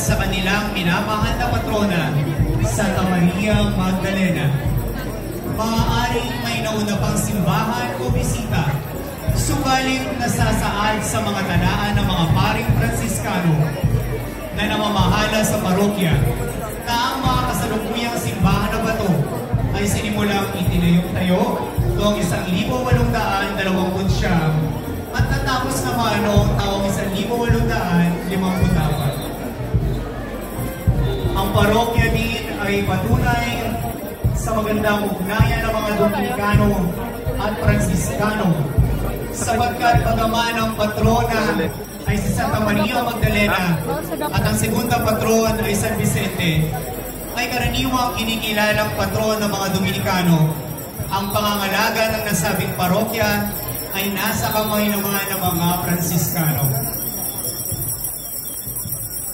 sa kanilang minamahal na patrona, Santa Maria Magdalena. Maaaring may nauna pang simbahan o bisita, subalit nasasaad sa mga talaan ng mga paring Fransiskano na namamahala sa parokya na ang mga kasalukuyang simbahan na bato ay sinimulang itinayo-tayo noong 1829 at natapos naman noong taong 1854. Ang parokya din ay patunay sa magandang ugnayan ng mga Dominikano at Fransiskano, sapagkat bagaman ang patrona ay si Santa Maria Magdalena at ang segunda patron ay San Vicente, ay karaniwang kinikilalang patron ng mga Dominikano. Ang pangangalaga ng nasabing parokya ay nasa kamay naman ng mga Fransiskano.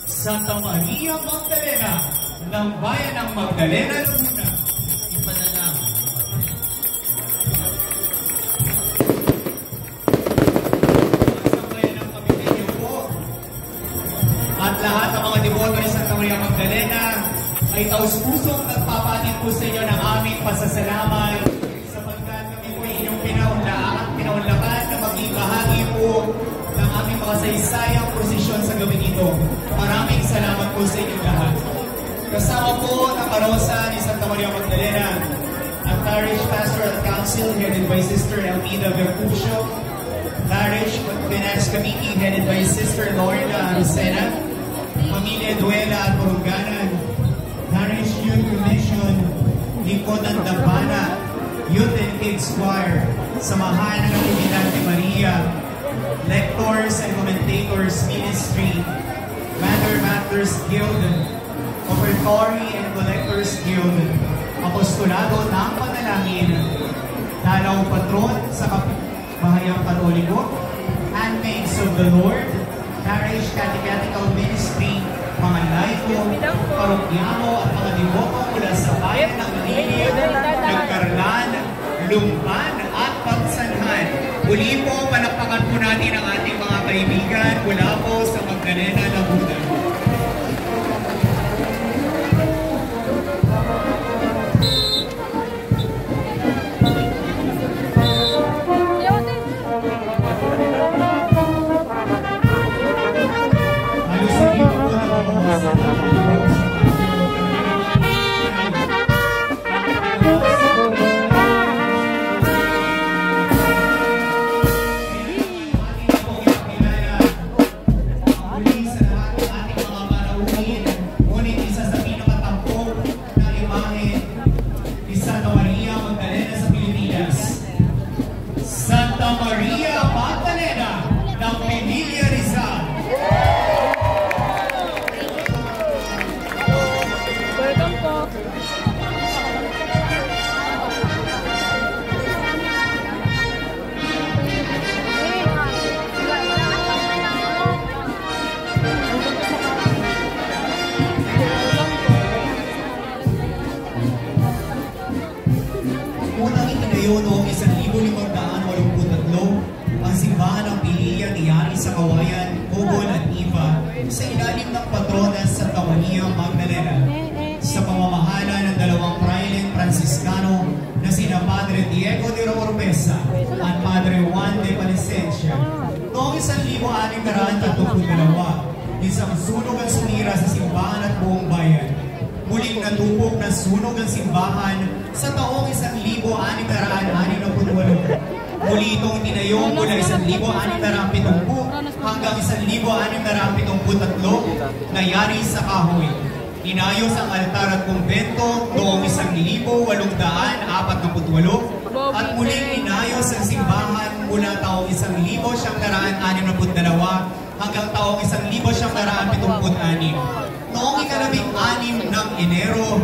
Santa Maria Magdalena ng bayan ng Magdalena, Laguna, ipanalangin. Sa bayan ng Kapitolyo po at lahat ng mga deboto ni Santa Maria Magdalena ay taus-pusong nagpapatin po sa inyo ng aming pasasalamat sapagkat kami po inyong pinaunlakan na maging bahagi po ng aming makasaysayang prosesyon sa gabi ito. Maraming salamat po sa inyong lahat. Kasama po ng karosa ni Santa Maria Magdalena, ang Parish Pastoral Council headed by Sister Elvida Vercucio, Parish Finance Committee headed by Sister Lorna Lucena, Pamilya Duela at Purunganan, Parish Youth Commission, Lingkod ng Dambana, Youth and Kids Choir, Samahan ng Natividad ni Maria, Lectors and Commentators Ministry, Matters Guild, Offertory and Collectors Guild, Apostolado ng Panalangin, Dalaw Patron sa Bahayang Katoliko, Handmaids of the Lord, Parish Catechetical Ministry, mga laiko, parokyano at mga devoto mula sa bayan ng Manilip, Nagkarlan, Lumban at Pagsanhan. Muli po, palakpakan po natin ang ating mga kaibigan mula po sa Magdalena, Laguna. Noong 1583, ang simbahan ng Piliya ni Yari sa Kawayan, Bogol at Iba sa ilalim ng patronas sa Santa Maria Magdalena sa pamamahala ng dalawang praileng Fransiskano na sina Padre Diego de Oropesa at Padre Juan de Palesencia. Noong 1632, isang sunog ang sumira sa simbahan at buong bayan. Muling natupok na sunog ang simbahan sa taong 1668. Muli itong tinayo mula 1670 hanggang 1673 na yari sa kahoy. Inayos ang altar at kumbento noong 1848 at muling inayos ang simbahan mula taong 1962 hanggang taong 1976. Noong ika-16 ng Enero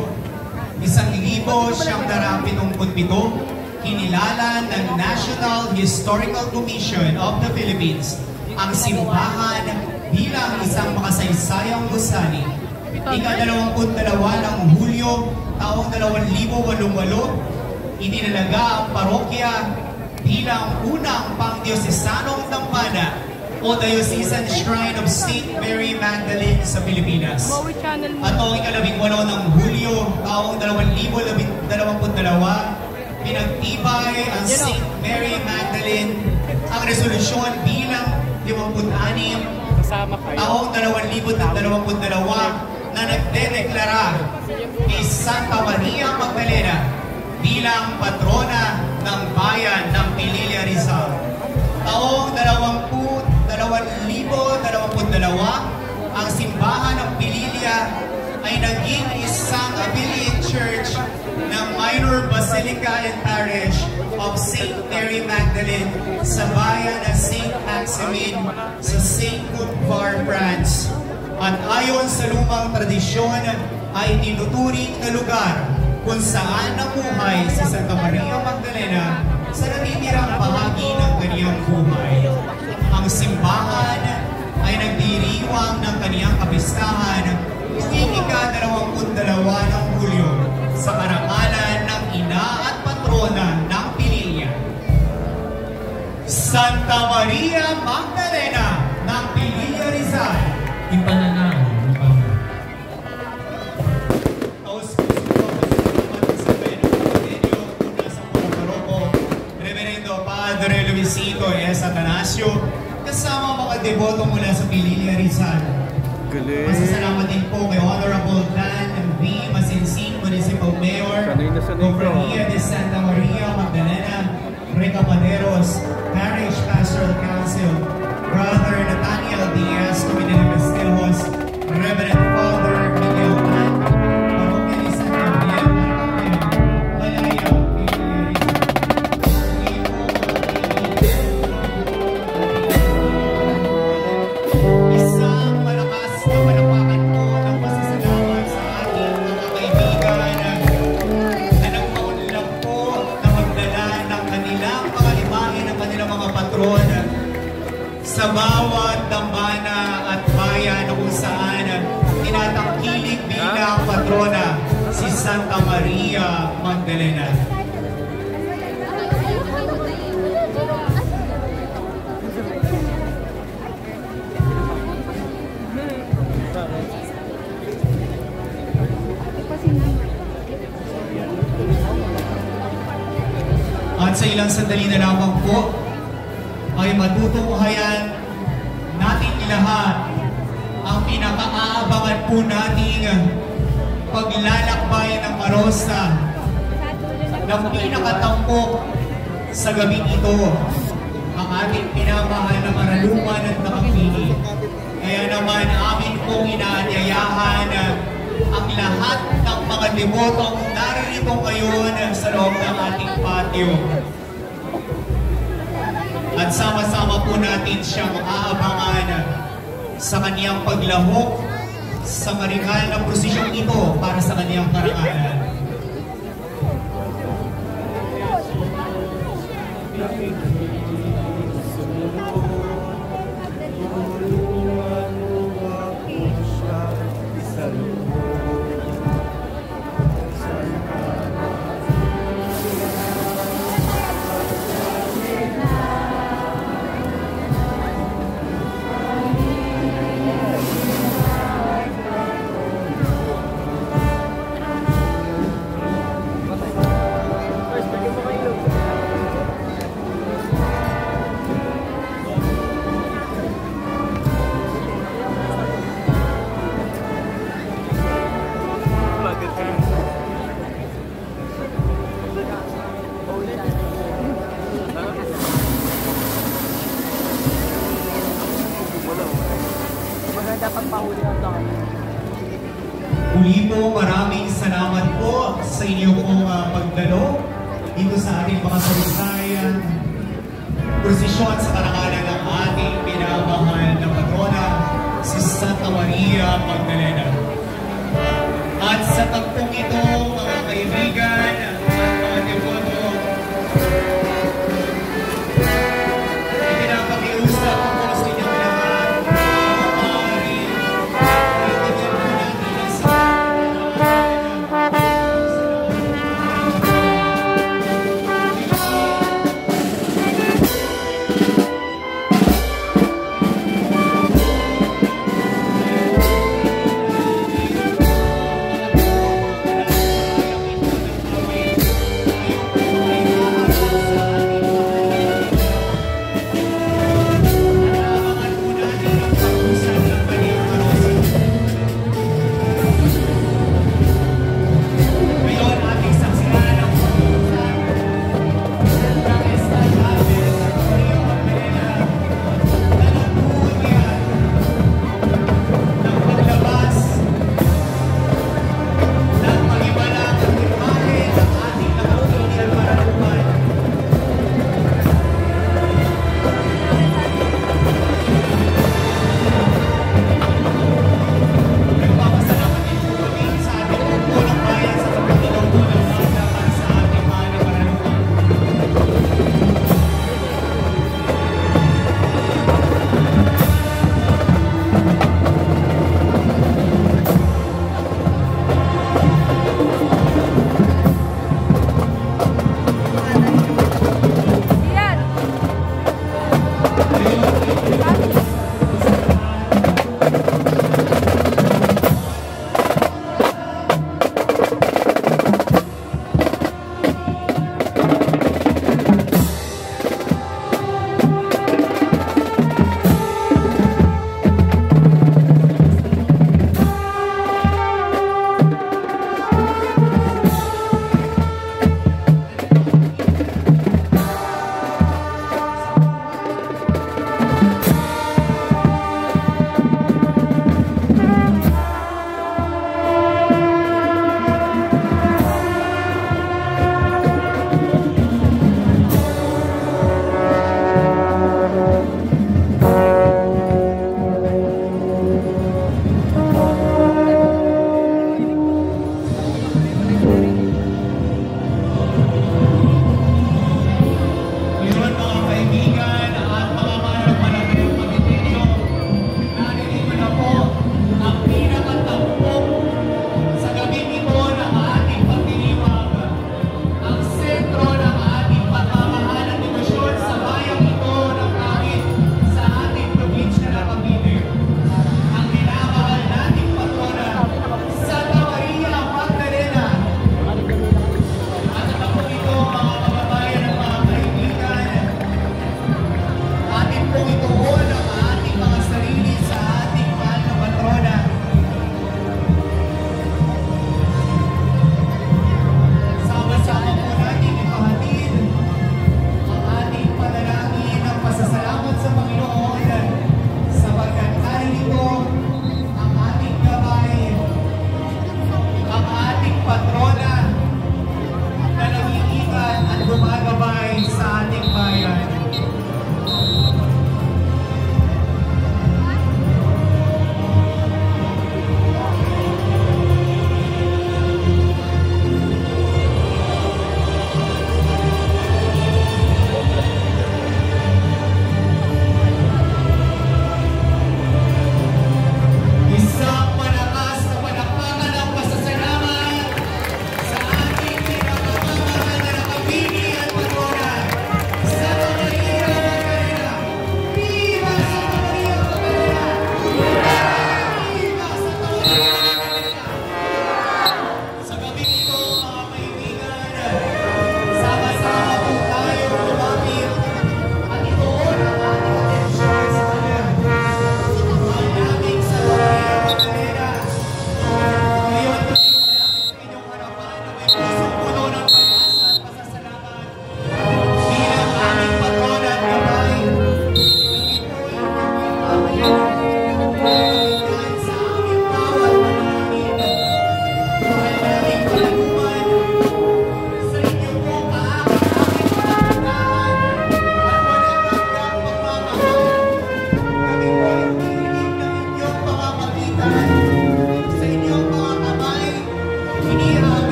1977, kinilala ng National Historical Commission of the Philippines ang simbahan bilang isang makasaysayang gusali. Ika-22 ng Hulyo taong 2008, itinalaga ang parokya bilang unang pangdiosesanong dambana o Diocesan Shrine of St. Mary Magdalene sa Pilipinas. At noong ika-18 ng Hulyo, taong 2022, pinagtibay ang St. Mary Magdalene ang resolusyon bilang 56 taong 2022 na nagdedeklara ni Santa Maria Magdalena bilang patrona ng bayan ng Pililla Rizal. Taong 2022, ang simbahan ng Pililla ay naging isang affiliate church ng Minor Basilica and Parish of St. Mary Magdalene sa bayan ng St. Maximin sa St. Cuthbert, France. At ayon sa lumang tradisyon ay tinuturing na lugar kung saan namuhay si Santa Maria Magdalena sa natitirang bahagi ng kaniyang buhay. Ang simbahan ay nagdiriwang ng kaniyang kapistahan tuwing ika-22 ng Hulyo sa karangalan ng ina at patrona ng Pililla. Santa Maria Magdalena ng Pililla Rizal. Ipananaw. Padre Luisito S. Atanasio, kasama mga deboto mula sa Pililla Rizal. Masasalamat din po kay Honorable Dan M.V. Masinsing Municipal Mayor, Cofradía de Santa Maria Magdalena, Recapaderos, Parish Pastoral Council, Brother Nathaniel Diaz, Community of Estejos, Reverend Father Miguel Tan, Parokya ni Santa Maria Magdalena, isang malakas na panawagan po ng pasasalamat sa ating mga kaibigan na nagpaunlak po na magdala ng kanilang mga limahin ng kanilang mga patron sa bawat dambana at bayan kung saan tinatangkilik bilang patrona si Santa Maria Magdalena. At sa ilang sandali na lamang po ay matutunghayan natin lahat ang pinaka-aabangan po nating paglalakbay ng karosa ng pinakatampok sa gabing ito, ang ating pinamahal na Maralungan at Nakapili. Kaya naman amin pong inaanyayahan ang lahat ng mga debotong naririto ngayon sa loob ng ating patio. At sama-sama po natin siyang aabangan sa kaniyang paglahok sa maringal na prosesyon ito para sa kaniyang karangalan. Muli po, maraming salamat po sa inyo pong pagdalo dito sa ating mga salisayan prosesyon sa karangalan ng ating pinamahal na patrona, si Santa Maria Magdalena. At sa tagpong ito, mga kaibigan, mga devoto, ipinapakiusap po sa inyong lahat na maaari kaibigan po natin ang sa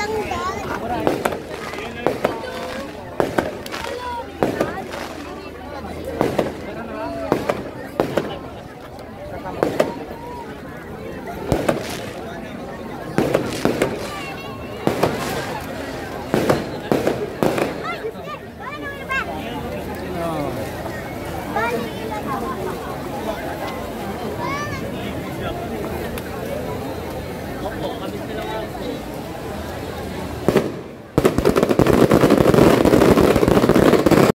Ang